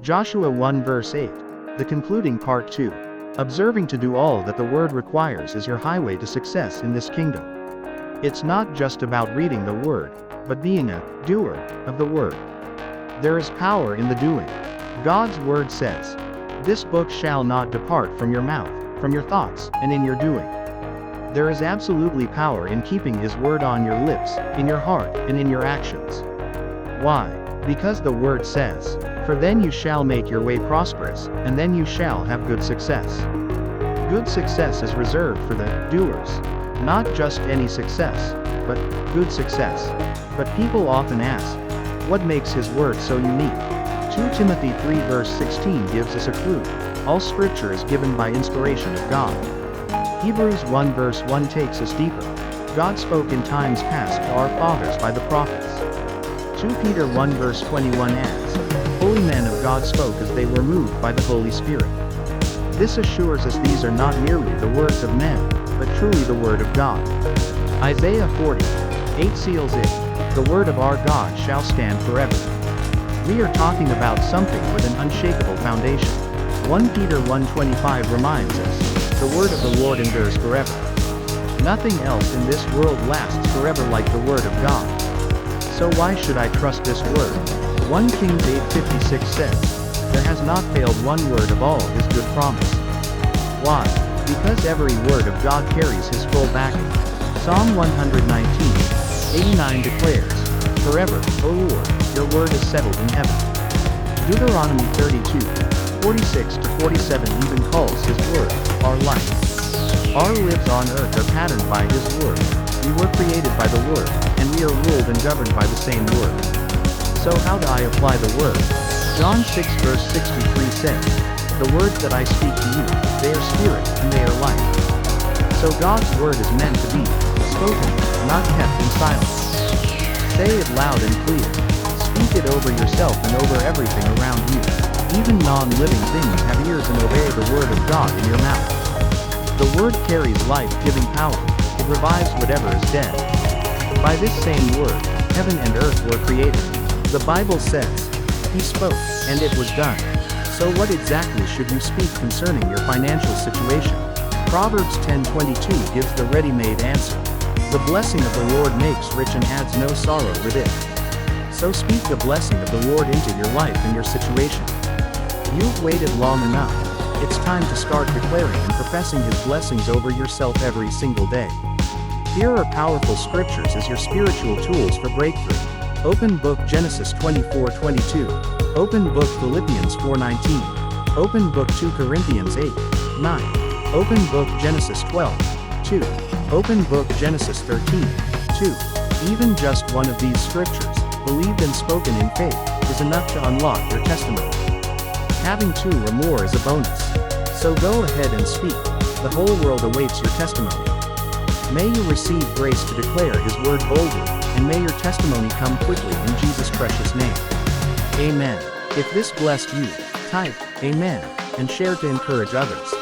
Joshua 1 verse 8. The concluding part 2. Observing to do all that the word requires is your highway to success in this kingdom. It's not just about reading the word, but being a doer of the word. There is power in the doing. God's word says, "This book shall not depart from your mouth, from your thoughts, and in your doing." There is absolutely power in keeping His word on your lips, in your heart, and in your actions. Why? Because the word says, "For then you shall make your way prosperous, and then you shall have good success." Good success is reserved for the doers. Not just any success, but good success. But people often ask, what makes His word so unique? 2 Timothy 3 verse 16 gives us a clue. All scripture is given by inspiration of God. Hebrews 1 verse 1 takes us deeper. God spoke in times past to our fathers by the prophets. 2 Peter 1 verse 21 adds, "Holy men of God spoke as they were moved by the Holy Spirit." This assures us these are not merely the words of men, but truly the word of God. Isaiah 40:8 seals it, "The word of our God shall stand forever." We are talking about something with an unshakable foundation. 1 Peter 1:25 reminds us, "The word of the Lord endures forever." Nothing else in this world lasts forever like the word of God. So why should I trust this word? 1 Kings 8:56 says, "There has not failed one word of all His good promise." Why? Because every word of God carries His full backing. Psalm 119:89 declares, "Forever, O Lord, your word is settled in heaven." Deuteronomy 32:46-47 even calls His word our life. Our lives on earth are patterned by His word. We were created by the word, and we are ruled and governed by the same word. So how do I apply the word? John 6 verse 63 says, "The words that I speak to you, they are spirit, and they are life." So God's word is meant to be spoken, not kept in silence. Say it loud and clear. Speak it over yourself and over everything around you. Even non-living things have ears and obey the word of God in your mouth. The word carries life-giving power. It revives whatever is dead. By this same word, heaven and earth were created. The Bible says, "He spoke, and it was done." So what exactly should you speak concerning your financial situation? Proverbs 10:22 gives the ready-made answer. "The blessing of the Lord makes rich and adds no sorrow with it." So speak the blessing of the Lord into your life and your situation. You've waited long enough. It's time to start declaring and professing His blessings over yourself every single day. Here are powerful scriptures as your spiritual tools for breakthrough. Open book Genesis 24:22. Open book Philippians 4:19. Open book 2 Corinthians 8:9. Open book Genesis 12:2. Open book Genesis 13:2. Even just one of these scriptures, believed and spoken in faith, is enough to unlock your testimony. Having 2 or more is a bonus. So go ahead and speak. The whole world awaits your testimony. May you receive grace to declare His word boldly, and may your testimony come quickly in Jesus' precious name. Amen. If this blessed you, type Amen and share to encourage others.